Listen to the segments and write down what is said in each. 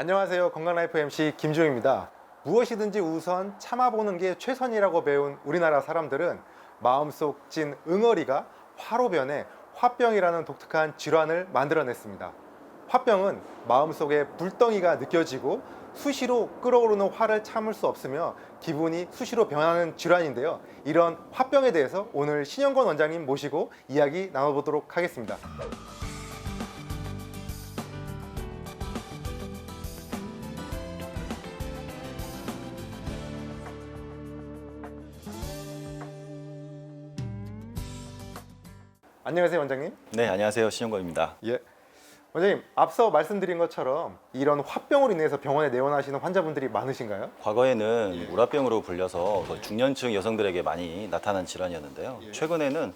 안녕하세요. 건강라이프 MC 김종입니다. 무엇이든지 우선 참아보는 게 최선이라고 배운 우리나라 사람들은 마음속 찐 응어리가 화로 변해 화병이라는 독특한 질환을 만들어냈습니다. 화병은 마음속에 불덩이가 느껴지고 수시로 끓어오르는 화를 참을 수 없으며 기분이 수시로 변하는 질환인데요. 이런 화병에 대해서 오늘 신영권 원장님 모시고 이야기 나눠보도록 하겠습니다. 안녕하세요, 원장님. 네, 안녕하세요. 신영권입니다. 예. 원장님, 앞서 말씀드린 것처럼 이런 화병으로 인해서 병원에 내원하시는 환자분들이 많으신가요? 과거에는 우라병으로 불려서 중년층 여성들에게 많이 나타난 질환이었는데요. 최근에는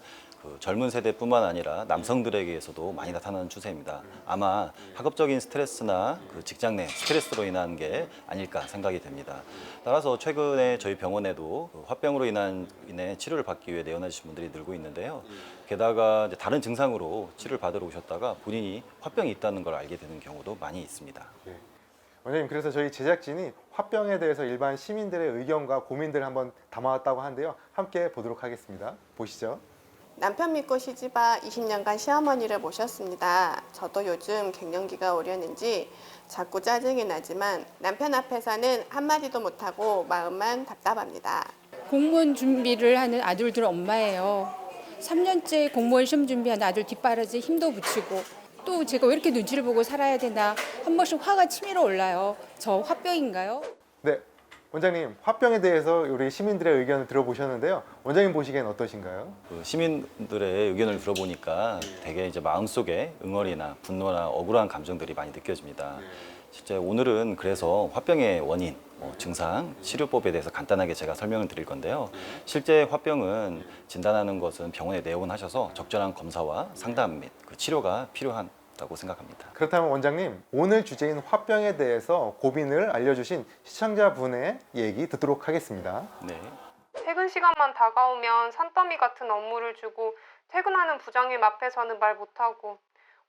젊은 세대뿐만 아니라 남성들에게서도 많이 나타나는 추세입니다. 아마 학업적인 스트레스나 직장 내 스트레스로 인한 게 아닐까 생각이 됩니다. 따라서 최근에 저희 병원에도 화병으로 인해 치료를 받기 위해 내원하신 분들이 늘고 있는데요. 게다가 이제 다른 증상으로 치료를 받으러 오셨다가 본인이 화병이 있다는 걸 알게 되는 경우도 많이 있습니다. 네. 원장님, 그래서 저희 제작진이 화병에 대해서 일반 시민들의 의견과 고민들을 한번 담아왔다고 하는데요. 함께 보도록 하겠습니다. 보시죠. 남편 믿고 시집와 20년간 시어머니를 모셨습니다. 저도 요즘 갱년기가 오려는지 자꾸 짜증이 나지만 남편 앞에서는 한마디도 못하고 마음만 답답합니다. 공무원 준비를 하는 아들들 엄마예요. 3년째 공무원 시험 준비하는 아들 뒷바라지에 힘도 붙이고 또 제가 왜 이렇게 눈치를 보고 살아야 되나 한 번씩 화가 치밀어 올라요. 저 화병인가요? 네. 원장님, 화병에 대해서 우리 시민들의 의견을 들어보셨는데요. 원장님 보시기엔 어떠신가요? 시민들의 의견을 들어보니까 되게 이제 마음속에 응어리나 분노나 억울한 감정들이 많이 느껴집니다. 실제 오늘은 그래서 화병의 원인, 증상, 치료법에 대해서 간단하게 제가 설명을 드릴 건데요. 실제 화병은 진단하는 것은 병원에 내원하셔서 적절한 검사와 상담 및 치료가 필요하다고 생각합니다. 그렇다면 원장님, 오늘 주제인 화병에 대해서 고민을 알려주신 시청자분의 얘기 듣도록 하겠습니다. 네. 퇴근 시간만 다가오면 산더미 같은 업무를 주고 퇴근하는 부장님 앞에서는 말 못하고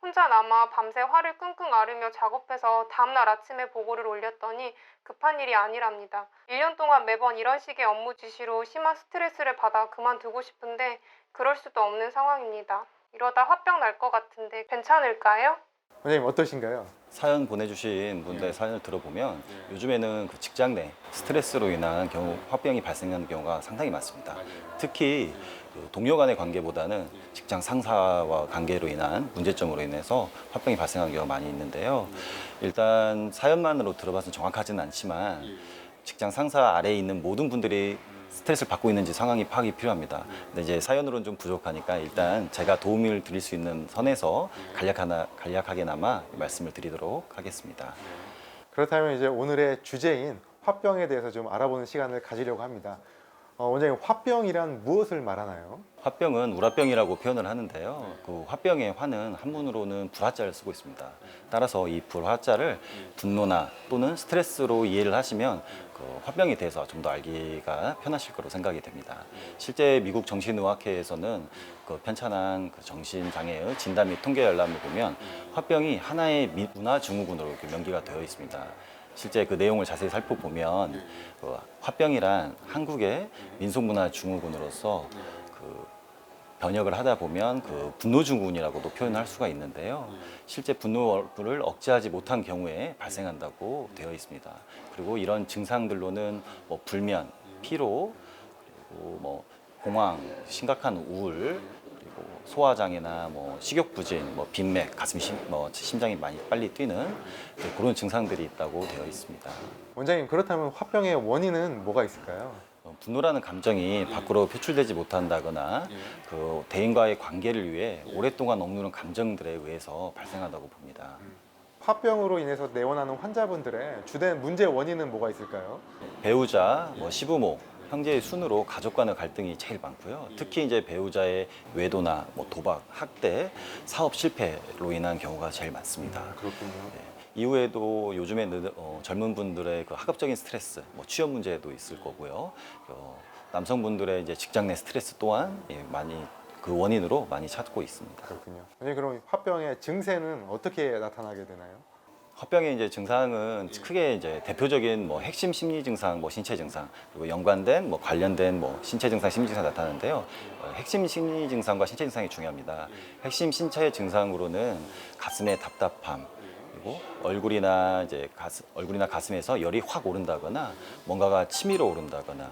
혼자 남아 밤새 화를 끙끙 앓으며 작업해서 다음날 아침에 보고를 올렸더니 급한 일이 아니랍니다. 1년 동안 매번 이런 식의 업무 지시로 심한 스트레스를 받아 그만두고 싶은데 그럴 수도 없는 상황입니다. 이러다 화병 날 것 같은데 괜찮을까요? 원장님 어떠신가요? 사연 보내주신 분들의 사연을 들어보면 요즘에는 직장 내 스트레스로 인한 경우 화병이 발생하는 경우가 상당히 많습니다. 특히 동료 간의 관계보다는 직장 상사와 관계로 인한 문제점으로 인해서 화병이 발생하는 경우가 많이 있는데요. 일단 사연만으로 들어봐서는 정확하지는 않지만 직장 상사 아래에 있는 모든 분들이 스트레스를 받고 있는지 상황이 파악이 필요합니다. 근데 이제 사연으로는 좀 부족하니까 일단 제가 도움을 드릴 수 있는 선에서 간략하게나마 말씀을 드리도록 하겠습니다. 그렇다면 이제 오늘의 주제인 화병에 대해서 좀 알아보는 시간을 가지려고 합니다. 원장님, 화병이란 무엇을 말하나요? 화병은 우라병이라고 표현을 하는데요. 그 화병의 화는 한문으로는 불화자를 쓰고 있습니다. 따라서 이 불화자를 분노나 또는 스트레스로 이해를 하시면 그 화병에 대해서 좀 더 알기가 편하실 거로 생각이 됩니다. 실제 미국 정신의학회에서는 그 편찬한 정신장애의 진단 및 통계 열람을 보면 화병이 하나의 문화증후군으로 이렇게 명기가 되어 있습니다. 실제 그 내용을 자세히 살펴보면 그 화병이란 한국의 민속문화증후군으로서 그 번역을 하다 보면 그 분노증후군이라고도 표현할 수가 있는데요. 실제 분노를 억제하지 못한 경우에 발생한다고 되어 있습니다. 그리고 이런 증상들로는 불면, 피로, 그리고 공황, 심각한 우울, 그리고 소화장애나 식욕부진, 빈맥, 심장이 많이 빨리 뛰는 그런 증상들이 있다고 되어 있습니다. 원장님, 그렇다면 화병의 원인은 뭐가 있을까요? 분노라는 감정이 밖으로 표출되지 못한다거나 그 대인과의 관계를 위해 오랫동안 억누른 감정들에 의해서 발생한다고 봅니다. 화병으로 인해서 내원하는 환자분들의 주된 문제 원인은 뭐가 있을까요? 배우자, 시부모, 형제의 순으로 가족 간의 갈등이 제일 많고요. 특히 이제 배우자의 외도나 도박, 학대, 사업 실패로 인한 경우가 제일 많습니다. 그렇군요. 이후에도 요즘에 젊은 분들의 그 학업적인 스트레스, 취업 문제도 있을 거고요. 남성분들의 이제 직장 내 스트레스 또한 많이 그 원인으로 많이 찾고 있습니다. 그렇군요. 원장님, 그럼 화병의 증세는 어떻게 나타나게 되나요? 화병의 이제 증상은 크게 이제 대표적인 뭐 핵심 심리 증상, 뭐 신체 증상, 그리고 연관된 뭐 관련된 뭐 신체 증상, 심리 증상 나타나는데요. 핵심 심리 증상과 신체 증상이 중요합니다. 핵심 신체 증상으로는 가슴의 답답함, 그리고 얼굴이나 가슴에서 열이 확 오른다거나 뭔가가 치밀어 오른다거나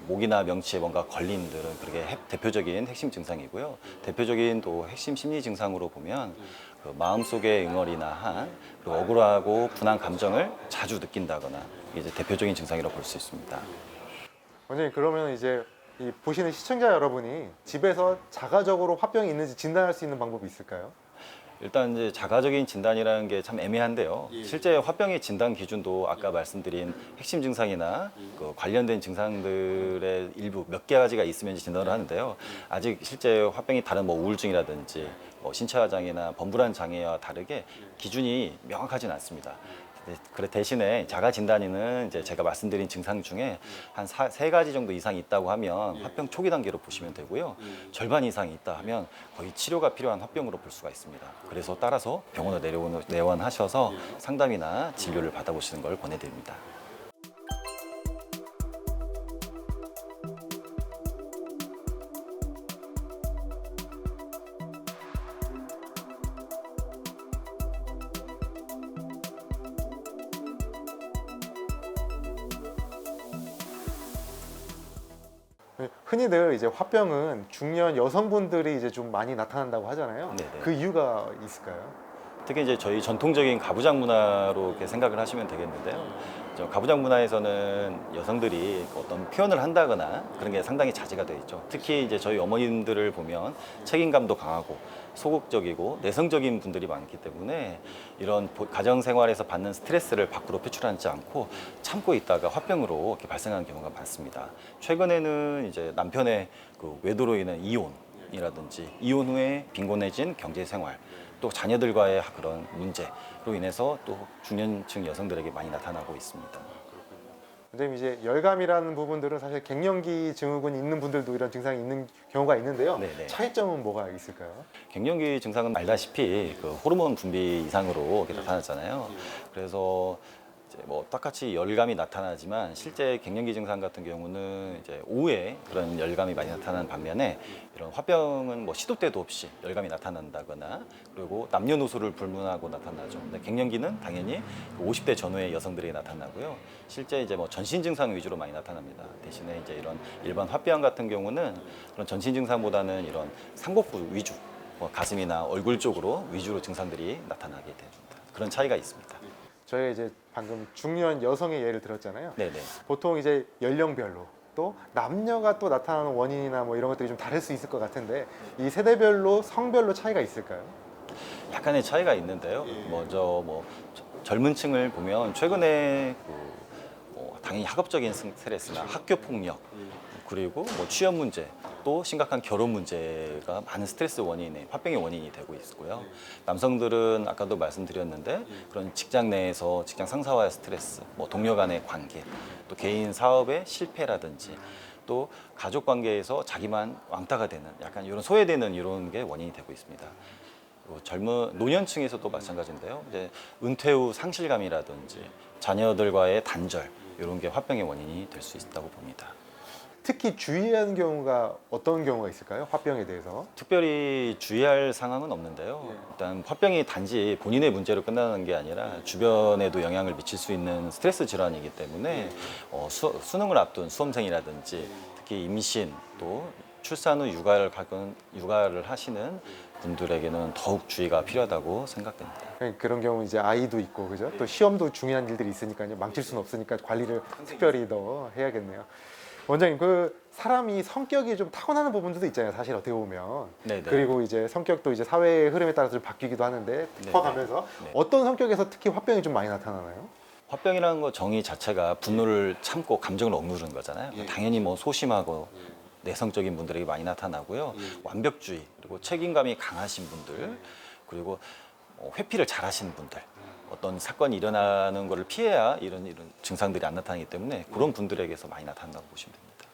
목이나 명치에 뭔가 걸림들은 그게 대표적인 핵심 증상이고요. 대표적인 또 핵심 심리 증상으로 보면 그 마음속의 응어리나 한 그리고 억울하고 분한 감정을 자주 느낀다거나 이게 이제 대표적인 증상이라고 볼 수 있습니다. 원장님, 그러면 이제 이 보시는 시청자 여러분이 집에서 자가적으로 화병이 있는지 진단할 수 있는 방법이 있을까요? 일단 이제 자가적인 진단이라는 게 참 애매한데요. 실제 화병의 진단 기준도 아까 말씀드린 핵심 증상이나 그 관련된 증상들의 일부 몇 가지가 있으면 진단을 하는데요. 아직 실제 화병이 다른 뭐 우울증이라든지 뭐 신체화 장애나 범불안 장애와 다르게 기준이 명확하진 않습니다. 그래 대신에 자가 진단에는 이제 제가 말씀드린 증상 중에 한 세 가지 정도 이상이 있다고 하면 화병 초기 단계로 보시면 되고요. 절반 이상이 있다 하면 거의 치료가 필요한 화병으로 볼 수가 있습니다. 그래서 따라서 병원으로 내원하셔서 상담이나 진료를 받아보시는 걸 권해드립니다. 흔히들 이제 화병은 중년 여성분들이 이제 좀 많이 나타난다고 하잖아요. 네네. 그 이유가 있을까요? 특히 이제 저희 전통적인 가부장 문화로 이렇게 생각을 하시면 되겠는데요. 저 가부장 문화에서는 여성들이 어떤 표현을 한다거나 그런 게 상당히 자제가 되어 있죠. 특히 이제 저희 어머님들을 보면 책임감도 강하고 소극적이고 내성적인 분들이 많기 때문에 이런 가정 생활에서 받는 스트레스를 밖으로 표출하지 않고 참고 있다가 화병으로 이렇게 발생하는 경우가 많습니다. 최근에는 이제 남편의 그 외도로 인한 이혼이라든지 이혼 후에 빈곤해진 경제 생활, 또 자녀들과의 그런 문제로 인해서 또 중년층 여성들에게 많이 나타나고 있습니다. 선생님, 이제 열감이라는 부분들은 사실 갱년기 증후군이 있는 분들도 이런 증상이 있는 경우가 있는데요. 네네. 차이점은 뭐가 있을까요? 갱년기 증상은 알다시피 그 호르몬 분비 이상으로 이렇게 나타나잖아요. 그래서 이제 뭐 똑같이 열감이 나타나지만 실제 갱년기 증상 같은 경우는 이제 오후에 그런 열감이 많이 나타나는 반면에 이런 화병은 뭐 시도 때도 없이 열감이 나타난다거나 그리고 남녀노소를 불문하고 나타나죠. 근데 갱년기는 당연히 50대 전후의 여성들에게 나타나고요. 실제 이제 뭐 전신 증상 위주로 많이 나타납니다. 대신에 이제 이런 일반 화병 같은 경우는 그런 전신 증상보다는 이런 상복부 위주, 뭐 가슴이나 얼굴 쪽으로 위주로 증상들이 나타나게 됩니다. 그런 차이가 있습니다. 저희가 이제 방금 중년 여성의 예를 들었잖아요. 네네. 보통 이제 연령별로 또 남녀가 또 나타나는 원인이나 뭐 이런 것들이 좀 다를 수 있을 것 같은데 이 세대별로 성별로 차이가 있을까요? 약간의 차이가 있는데요. 먼저 뭐 젊은 층을 보면 최근에 당연히 학업적인 스트레스나 학교 폭력 그리고 뭐 취업 문제 또 심각한 결혼 문제가 많은 스트레스 원인의 화병의 원인이 되고 있고요. 남성들은 아까도 말씀드렸는데 그런 직장 내에서 직장 상사와의 스트레스, 뭐 동료 간의 관계, 또 개인 사업의 실패라든지 또 가족 관계에서 자기만 왕따가 되는 약간 이런 소외되는 이런 게 원인이 되고 있습니다. 젊은 노년층에서도 마찬가지인데요. 이제 은퇴 후 상실감이라든지 자녀들과의 단절 이런 게 화병의 원인이 될 수 있다고 봅니다. 특히 주의하는 경우가 어떤 경우가 있을까요? 화병에 대해서. 특별히 주의할 상황은 없는데요. 일단 화병이 단지 본인의 문제로 끝나는 게 아니라 주변에도 영향을 미칠 수 있는 스트레스 질환이기 때문에 수능을 앞둔 수험생이라든지 특히 임신 또 출산 후 육아를 하시는 분들에게는 더욱 주의가 필요하다고 생각됩니다. 그런 경우 이제 아이도 있고 그죠? 또 시험도 중요한 일들이 있으니까요. 망칠 수는 없으니까 관리를 특별히 더 해야겠네요. 원장님, 그 사람이 성격이 좀 타고나는 부분들도 있잖아요. 사실 어떻게 보면. 네네. 그리고 이제 성격도 이제 사회의 흐름에 따라서 좀 바뀌기도 하는데 커가면서 네. 어떤 성격에서 특히 화병이 좀 많이 나타나나요? 화병이라는 거 정의 자체가 분노를 참고 감정을 억누르는 거잖아요. 당연히 뭐 소심하고 내성적인 분들에게 많이 나타나고요. 완벽주의 그리고 책임감이 강하신 분들 그리고 회피를 잘하시는 분들 어떤 사건이 일어나는 것을 피해야 이런 증상들이 안 나타나기 때문에 그런 분들에게서 많이 나타난다고 보시면 됩니다.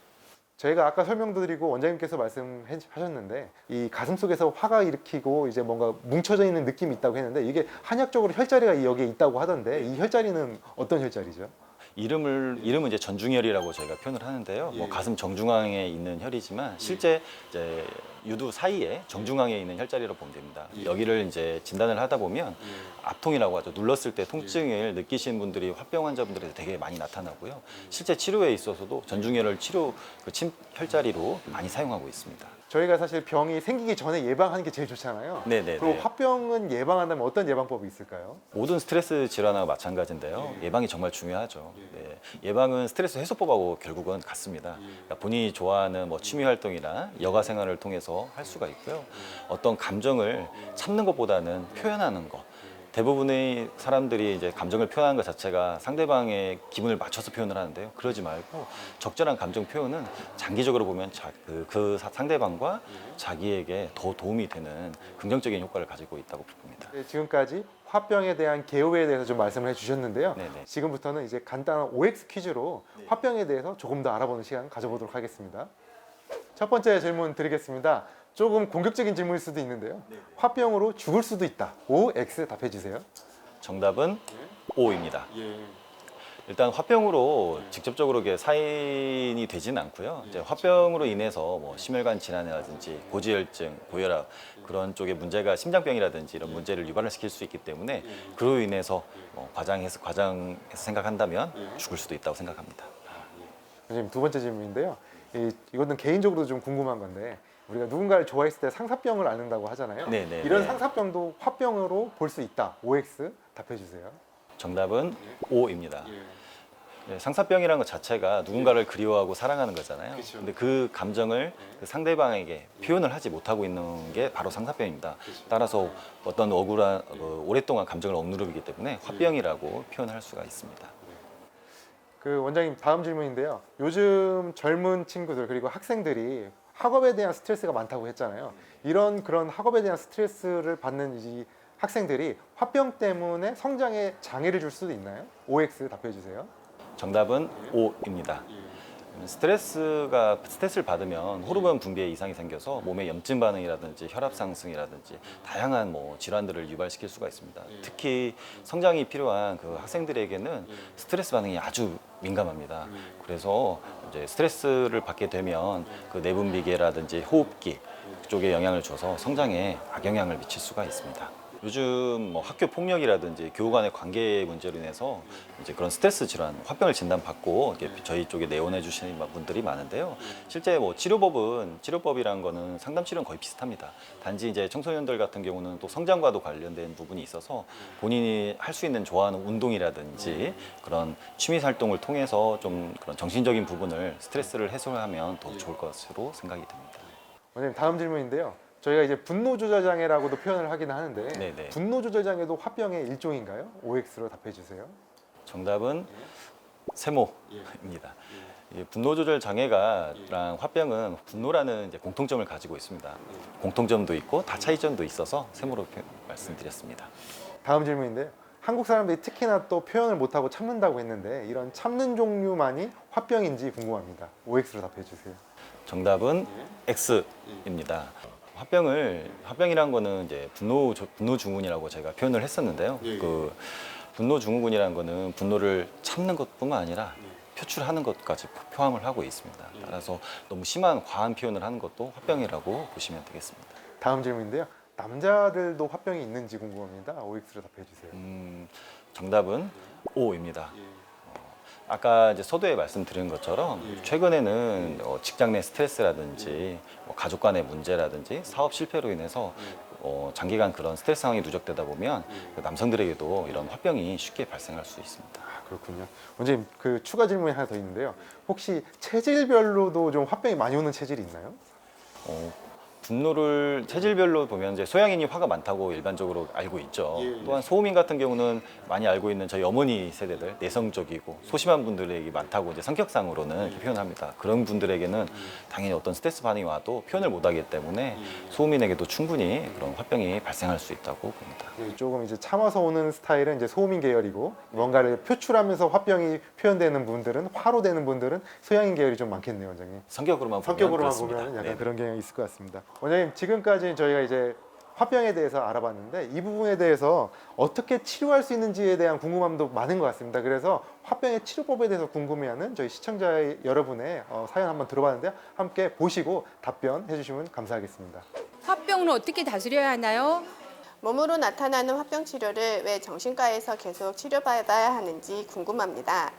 저희가 아까 설명도 드리고 원장님께서 말씀하셨는데 이 가슴 속에서 화가 일으키고 이제 뭔가 뭉쳐져 있는 느낌이 있다고 했는데 이게 한약적으로 혈자리가 여기에 있다고 하던데 이 혈자리는 어떤 혈자리죠? 이름은 이제 전중혈이라고 저희가 표현을 하는데요. 뭐 가슴 정중앙에 있는 혈이지만 실제 이제 유두 사이에 정중앙에 있는 혈자리라고 보면 됩니다. 여기를 이제 진단을 하다 보면 압통이라고 하죠. 눌렀을 때 통증을 느끼시는 분들이 화병 환자분들에서 되게 많이 나타나고요. 실제 치료에 있어서도 전중혈을 치료 침 혈자리로 많이 사용하고 있습니다. 저희가 사실 병이 생기기 전에 예방하는 게 제일 좋잖아요. 네네. 그리고 화병은 예방한다면 어떤 예방법이 있을까요? 모든 스트레스 질환과 마찬가지인데요. 예방이 정말 중요하죠. 네. 예방은 스트레스 해소법하고 결국은 같습니다. 그러니까 본인이 좋아하는 뭐 취미 활동이나 여가 생활을 통해서 할 수가 있고요. 어떤 감정을 참는 것보다는 표현하는 것. 대부분의 사람들이 이제 감정을 표현하는 것 자체가 상대방의 기분을 맞춰서 표현을 하는데요. 그러지 말고 적절한 감정 표현은 장기적으로 보면 그 상대방과 자기에게 더 도움이 되는 긍정적인 효과를 가지고 있다고 봅니다. 네, 지금까지 화병에 대한 개요에 대해서 좀 말씀을 해주셨는데요. 네네. 지금부터는 이제 간단한 OX 퀴즈로 화병에 대해서 조금 더 알아보는 시간 가져보도록 하겠습니다. 첫 번째 질문 드리겠습니다. 조금 공격적인 질문일 수도 있는데요. 화병으로 죽을 수도 있다. OX 답해 주세요. 정답은 O입니다. 일단 화병으로 직접적으로 이게 사인이 되지는 않고요. 이제 화병으로 인해서 뭐 심혈관 질환이라든지 고지혈증, 고혈압 그런 쪽에 문제가 심장병이라든지 이런 문제를 유발을 시킬 수 있기 때문에 그로 인해서 과장해서 생각한다면 죽을 수도 있다고 생각합니다. 선생님 두 번째 질문인데요. 이거는 개인적으로 좀 궁금한 건데 우리가 누군가를 좋아했을 때 상사병을 앓는다고 하잖아요. 네네. 이런 상사병도 화병으로 볼 수 있다. OX 답해 주세요. 정답은 O입니다. 네, 상사병이라는 것 자체가 누군가를 그리워하고 사랑하는 거잖아요. 근데 그 감정을 그 상대방에게 표현을 하지 못하고 있는 게 바로 상사병입니다. 따라서 어떤 억울한 오랫동안 감정을 억누르기 때문에 화병이라고 표현할 수가 있습니다. 그 원장님 다음 질문인데요. 요즘 젊은 친구들 그리고 학생들이 학업에 대한 스트레스가 많다고 했잖아요. 그런 학업에 대한 스트레스를 받는 이 학생들이 화병 때문에 성장에 장애를 줄 수도 있나요? OX 답해 주세요. 정답은 O입니다. 스트레스를 받으면 호르몬 분비에 이상이 생겨서 몸에 염증 반응이라든지 혈압 상승이라든지 다양한 질환들을 유발시킬 수가 있습니다. 특히 성장이 필요한 그 학생들에게는 스트레스 반응이 아주 민감합니다. 그래서 이제 스트레스를 받게 되면 그 내분비계라든지 호흡기 쪽에 영향을 줘서 성장에 악영향을 미칠 수가 있습니다. 요즘 학교 폭력이라든지 교우 간의 관계 문제로 인해서 이제 그런 스트레스 질환, 화병을 진단받고 저희 쪽에 내원해 주시는 분들이 많은데요. 실제 치료법이라는 거는 상담 치료는 거의 비슷합니다. 단지 이제 청소년들 같은 경우는 또 성장과도 관련된 부분이 있어서 본인이 할 수 있는 좋아하는 운동이라든지 그런 취미 활동을 통해서 좀 그런 정신적인 부분을 스트레스를 해소하면 더 좋을 것으로 생각이 듭니다. 원장님 다음 질문인데요. 저희가 이제 분노 조절 장애라고도 표현을 하긴 하는데 네네. 분노 조절 장애도 화병의 일종인가요? OX로 답해 주세요. 정답은 세모입니다. 이 분노 조절 장애가랑 화병은 분노라는 이제 공통점을 가지고 있습니다. 공통점도 있고 다 차이점도 있어서 세모로 말씀드렸습니다. 다음 질문인데요. 한국 사람들이 특히나 또 표현을 못하고 참는다고 했는데 이런 참는 종류만이 화병인지 궁금합니다. OX로 답해 주세요. 정답은 X입니다. 화병이란 거는 이제 분노 증후군이라고 제가 표현을 했었는데요. 그 분노 증후군이라는 거는 분노를 참는 것뿐만 아니라 표출하는 것까지 포함을 하고 있습니다. 따라서 너무 심한 과한 표현을 하는 것도 화병이라고 보시면 되겠습니다. 다음 질문인데요. 남자들도 화병이 있는지 궁금합니다. OX로 답해 주세요. 정답은 O입니다. 아까 이제 서두에 말씀드린 것처럼 최근에는 직장 내 스트레스라든지 가족 간의 문제라든지 사업 실패로 인해서 장기간 그런 스트레스 상황이 누적되다 보면 남성들에게도 이런 화병이 쉽게 발생할 수 있습니다. 그렇군요. 원장님 그 추가 질문이 하나 더 있는데요. 혹시 체질별로도 좀 화병이 많이 오는 체질이 있나요? 분노를 체질별로 보면 이제 소양인이 화가 많다고 일반적으로 알고 있죠. 또한 소음인 같은 경우는 많이 알고 있는 저희 어머니 세대들 내성적이고 소심한 분들에게 많다고 이제 성격상으로는 이렇게 표현합니다. 그런 분들에게는 당연히 어떤 스트레스 반응이 와도 표현을 못하기 때문에 소음인에게도 충분히 그런 화병이 발생할 수 있다고 봅니다. 조금 이제 참아서 오는 스타일은 이제 소음인 계열이고 뭔가를 표출하면서 화병이 표현되는 분들은 화로 되는 분들은 소양인 계열이 좀 많겠네요, 원장님. 성격으로만 보면 약간 네. 그런 경향이 있을 것 같습니다. 원장님, 지금까지 저희가 이제 화병에 대해서 알아봤는데 이 부분에 대해서 어떻게 치료할 수 있는지에 대한 궁금함도 많은 것 같습니다. 그래서 화병의 치료법에 대해서 궁금해하는 저희 시청자 여러분의 사연 한번 들어봤는데요. 함께 보시고 답변해 주시면 감사하겠습니다. 화병은 어떻게 다스려야 하나요? 몸으로 나타나는 화병 치료를 왜 정신과에서 계속 치료받아야 하는지 궁금합니다.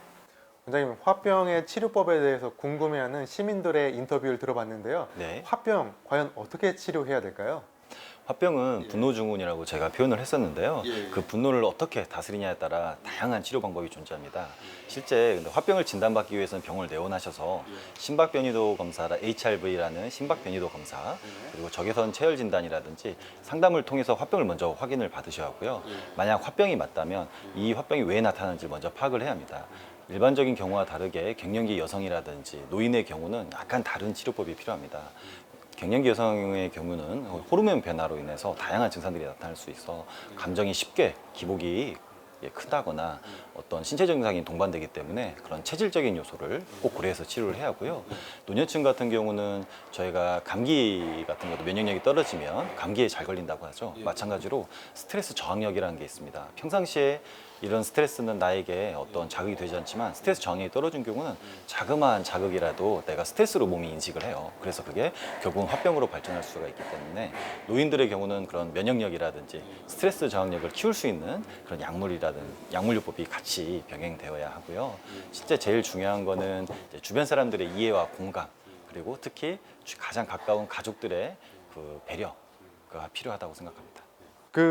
원장님, 화병의 치료법에 대해서 궁금해하는 시민들의 인터뷰를 들어봤는데요. 네. 화병 과연 어떻게 치료해야 될까요? 화병은 분노 증후군이라고 제가 표현을 했었는데요. 그 분노를 어떻게 다스리냐에 따라 다양한 치료 방법이 존재합니다. 실제 근데 화병을 진단받기 위해서는 병원을 내원하셔서 심박변이도 검사라 HRV라는 심박변이도 검사, 그리고 적외선 체열 진단이라든지 상담을 통해서 화병을 먼저 확인을 받으셔야 하고요. 만약 화병이 맞다면 이 화병이 왜 나타나는지 먼저 파악을 해야 합니다. 일반적인 경우와 다르게 갱년기 여성이라든지 노인의 경우는 약간 다른 치료법이 필요합니다. 갱년기 여성의 경우는 호르몬 변화로 인해서 다양한 증상들이 나타날 수 있어 감정이 쉽게 기복이 크다거나 어떤 신체 증상이 동반되기 때문에 그런 체질적인 요소를 꼭 고려해서 치료를 해야 하고요. 노년층 같은 경우는 저희가 감기 같은 것도 면역력이 떨어지면 감기에 잘 걸린다고 하죠. 마찬가지로 스트레스 저항력이라는 게 있습니다. 평상시에 이런 스트레스는 나에게 어떤 자극이 되지 않지만 스트레스 저항력이 떨어진 경우는 자그마한 자극이라도 내가 스트레스로 몸이 인식을 해요. 그래서 그게 결국은 화병으로 발전할 수가 있기 때문에 노인들의 경우는 그런 면역력이라든지 스트레스 저항력을 키울 수 있는 그런 약물요법이 같이 병행되어야 하고요. 실제 제일 중요한 거는 이제 주변 사람들의 이해와 공감, 그리고 특히 가장 가까운 가족들의 그 배려가 필요하다고 생각합니다.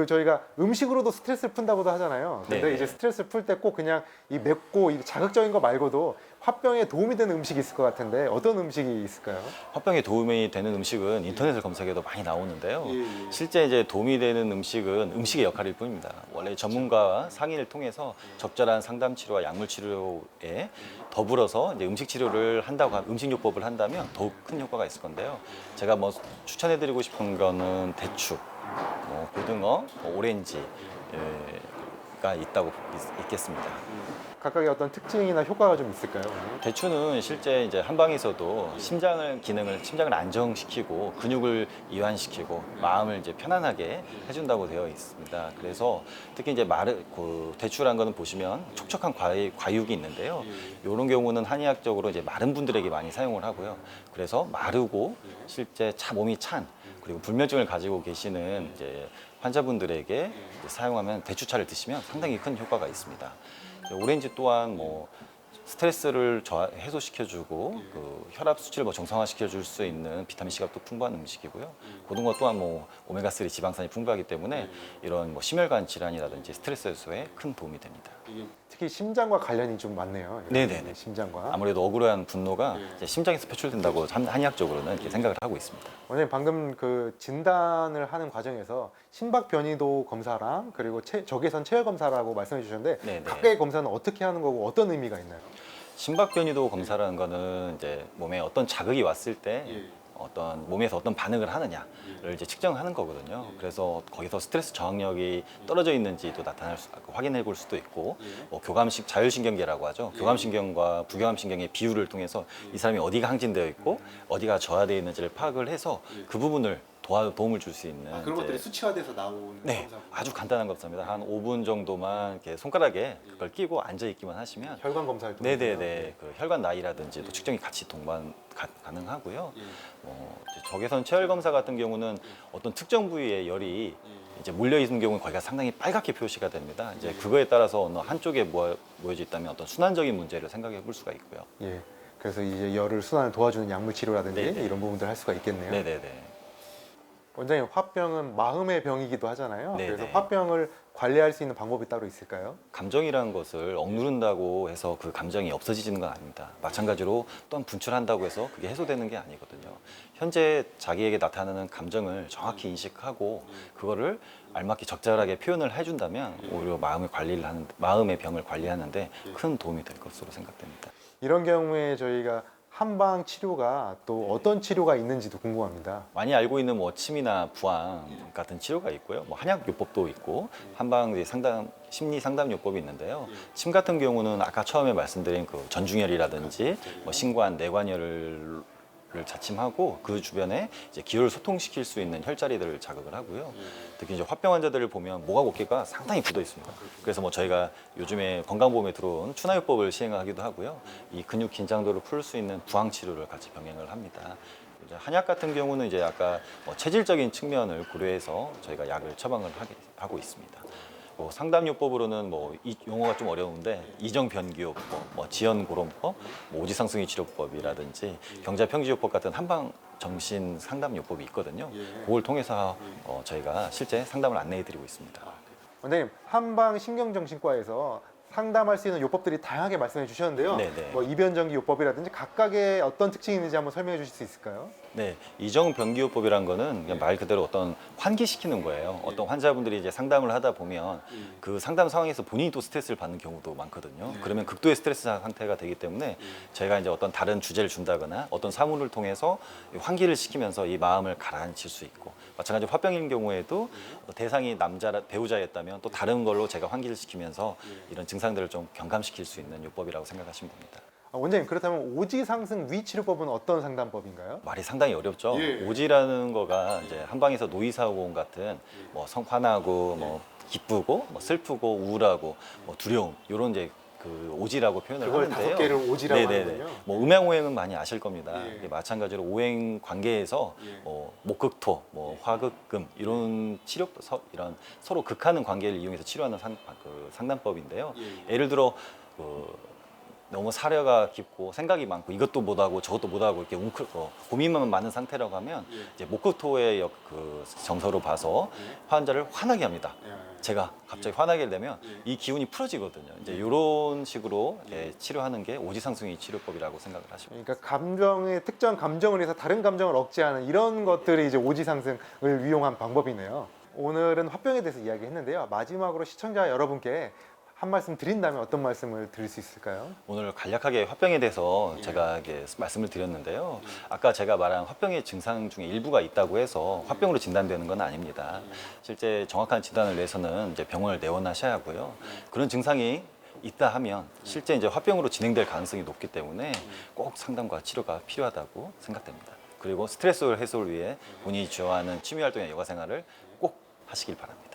저희가 음식으로도 스트레스를 푼다고도 하잖아요. 근데 네네. 이제 스트레스를 풀 때 꼭 그냥 이 맵고 이 자극적인 거 말고도 화병에 도움이 되는 음식이 있을 것 같은데 어떤 음식이 있을까요? 화병에 도움이 되는 음식은 인터넷을 검색해도 많이 나오는데요. 실제 이제 도움이 되는 음식은 음식의 역할일 뿐입니다. 원래 전문가와 상의를 통해서 적절한 상담 치료와 약물 치료에 더불어서 이제 음식 치료를 음식요법을 한다면 더욱 큰 효과가 있을 건데요. 제가 뭐 추천해드리고 싶은 거는 대추, 고등어, 오렌지가 있겠습니다. 각각의 어떤 특징이나 효과가 좀 있을까요? 대추는 실제 이제 한방에서도 심장을 안정시키고 근육을 이완시키고 마음을 이제 편안하게 해준다고 되어 있습니다. 그래서 특히 이제 대추라는 거는 보시면 촉촉한 과육이 있는데요. 이런 경우는 한의학적으로 이제 마른 분들에게 많이 사용을 하고요. 그래서 마르고 실제 몸이 찬 그리고 불면증을 가지고 계시는 이제 환자분들에게 이제 사용하면 대추차를 드시면 상당히 큰 효과가 있습니다. 오렌지 또한 스트레스를 해소시켜주고 그 혈압 수치를 정상화시켜줄 수 있는 비타민 C가 또 풍부한 음식이고요. 고등어 또한 오메가3 지방산이 풍부하기 때문에 이런 심혈관 질환이라든지 스트레스 해소에 큰 도움이 됩니다. 특히 심장과 관련이 좀 많네요. 네네네. 심장과. 아무래도 억울한 분노가 이제 심장에서 표출된다고 한의학적으로는 이렇게 생각을 하고 있습니다. 원장님, 방금 그 진단을 하는 과정에서 심박 변이도 검사랑 그리고 적외선 체열 검사라고 말씀해 주셨는데 네네. 각각의 검사는 어떻게 하는 거고 어떤 의미가 있나요? 심박 변이도 검사라는 거는 이제 몸에 어떤 자극이 왔을 때 몸에서 어떤 반응을 하느냐를 이제 측정하는 거거든요. 그래서 거기서 스트레스 저항력이 떨어져 있는지도 확인해 볼 수도 있고, 자율신경계라고 하죠. 교감신경과 부교감신경의 비율을 통해서 이 사람이 어디가 항진되어 있고 어디가 저하되어 있는지를 파악을 해서 그 부분을 도움을 줄 수 있는 그런 것들이 수치화돼서 나오는 네, 아주 간단한 검사입니다. 한 5분 정도만 이렇게 손가락에 그걸 끼고 앉아 있기만 하시면 혈관 검사를 통해서. 네네네, 그 혈관 나이라든지도 측정이 같이 가능하고요. 이제 적외선 체열 검사 같은 경우는 어떤 특정 부위에 열이 이제 몰려 있는 경우는 거기가 상당히 빨갛게 표시가 됩니다. 이제 그거에 따라서 어느 한쪽에 모여져 있다면 어떤 순환적인 문제를 생각해 볼 수가 있고요. 예. 그래서 이제 열을 순환을 도와주는 약물 치료라든지 네네. 이런 부분들 할 수가 있겠네요. 네네네. 원장님, 화병은 마음의 병이기도 하잖아요. 네, 그래서 네. 화병을 관리할 수 있는 방법이 따로 있을까요? 감정이라는 것을 억누른다고 해서 그 감정이 없어지는 건 아닙니다. 마찬가지로 또한 분출한다고 해서 그게 해소되는 게 아니거든요. 현재 자기에게 나타나는 감정을 정확히 인식하고 그거를 알맞게 적절하게 표현을 해준다면 오히려 마음의 병을 관리하는데 큰 도움이 될 것으로 생각됩니다. 이런 경우에 저희가 한방 치료가 또 어떤 치료가 있는지도 궁금합니다. 많이 알고 있는 뭐 침이나 부항 같은 치료가 있고요. 뭐 한약 요법도 있고 한방 이제 심리 상담 요법이 있는데요. 침 같은 경우는 아까 처음에 말씀드린 그 전중혈이라든지 뭐 신관, 내관혈을 자침하고 그 주변에 이제 기혈을 소통시킬 수 있는 혈자리들을 자극을 하고요. 특히 이제 화병 환자들을 보면 목하고 어깨가 상당히 굳어 있습니다. 그래서 뭐 저희가 요즘에 건강보험에 들어온 추나요법을 시행하기도 하고요. 이 근육 긴장도를 풀 수 있는 부항 치료를 같이 병행을 합니다. 이제 한약 같은 경우는 이제 아까 뭐 체질적인 측면을 고려해서 저희가 약을 처방을 하고 있습니다. 뭐 상담요법으로는 뭐 이 용어가 좀 어려운데 이정변기요법, 뭐 지연고론법, 뭐 오지상승위 치료법이라든지 경자평지요법 같은 한방 정신 상담요법이 있거든요. 그걸 통해서 저희가 실제 상담을 안내해드리고 있습니다. 원장님, 한방 신경정신과에서 상담할 수 있는 요법들이 다양하게 말씀해 주셨는데요. 네네. 뭐 이변전기 요법이라든지 각각의 어떤 특징이 있는지 한번 설명해 주실 수 있을까요? 네, 이정변기요법이라는 거는 그냥 말 그대로 어떤 환기시키는 거예요. 어떤 환자분들이 이제 상담을 하다 보면 그 상담 상황에서 본인이 또 스트레스를 받는 경우도 많거든요. 그러면 극도의 스트레스 상태가 되기 때문에 저희가 이제 어떤 다른 주제를 준다거나 어떤 사물을 통해서 환기를 시키면서 이 마음을 가라앉힐 수 있고, 마찬가지로 화병인 경우에도 대상이 배우자였다면 또 다른 걸로 제가 환기를 시키면서 이런 증상들을 좀 경감시킬 수 있는 요법이라고 생각하시면 됩니다. 원장님, 그렇다면 오지상승 위치료법은 어떤 상담법인가요? 말이 상당히 어렵죠. 예. 오지라는 거가 이제 한방에서 노이사오공 같은 뭐 화나고 뭐 기쁘고 뭐 슬프고 우울하고 뭐 두려움 이런 이제 그 오지라고 표현을 그걸 하는데요. 5개를 오지라고 하는군요. 뭐 음양오행은 많이 아실 겁니다. 예. 이게 마찬가지로 오행 관계에서 뭐 목극토, 뭐 화극금 이런 이런 서로 극하는 관계를 이용해서 치료하는 상담법인데요. 예를 들어 너무 사려가 깊고 생각이 많고 이것도 못하고 저것도 못하고 이렇게 고민만 많은 상태라고 하면 이제 목극토의 그 정서로 봐서 환자를 화나게 합니다. 제가 갑자기 화나게 되면 이 기운이 풀어지거든요. 이제 이런 식으로 치료하는 게 오지상승위 치료법이라고 생각을 하시면 그러니까 특정 감정을 해서 다른 감정을 억제하는 이런 것들이 이제 오지상승을 이용한 방법이네요. 오늘은 화병에 대해서 이야기했는데요. 마지막으로 시청자 여러분께 한 말씀 드린다면 어떤 말씀을 드릴 수 있을까요? 오늘 간략하게 화병에 대해서 제가 이렇게 말씀을 드렸는데요. 아까 제가 말한 화병의 증상 중에 일부가 있다고 해서 화병으로 진단되는 건 아닙니다. 실제 정확한 진단을 위해서는 이제 병원을 내원하셔야 하고요. 그런 증상이 있다 하면 실제 이제 화병으로 진행될 가능성이 높기 때문에 꼭 상담과 치료가 필요하다고 생각됩니다. 그리고 스트레스 해소를 위해 본인이 좋아하는 취미 활동이나 여가 생활을 꼭 하시길 바랍니다.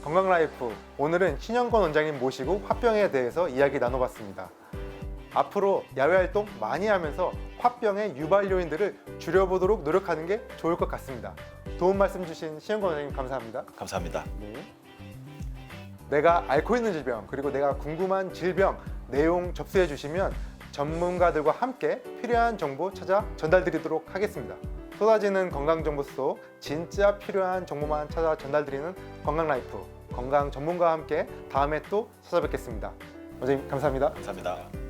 건강라이프, 오늘은 신영권 원장님 모시고 화병에 대해서 이야기 나눠봤습니다. 앞으로 야외 활동 많이 하면서 화병의 유발 요인들을 줄여보도록 노력하는 게 좋을 것 같습니다. 도움 말씀 주신 신영권 원장님 감사합니다. 감사합니다. 네. 내가 앓고 있는 질병, 그리고 내가 궁금한 질병 내용 접수해 주시면 전문가들과 함께 필요한 정보 찾아 전달드리도록 하겠습니다. 쏟아지는 건강정보 속 진짜 필요한 정보만 찾아 전달드리는 건강라이프, 건강 전문가와 함께 다음에 또 찾아뵙겠습니다. 원장님 감사합니다. 감사합니다.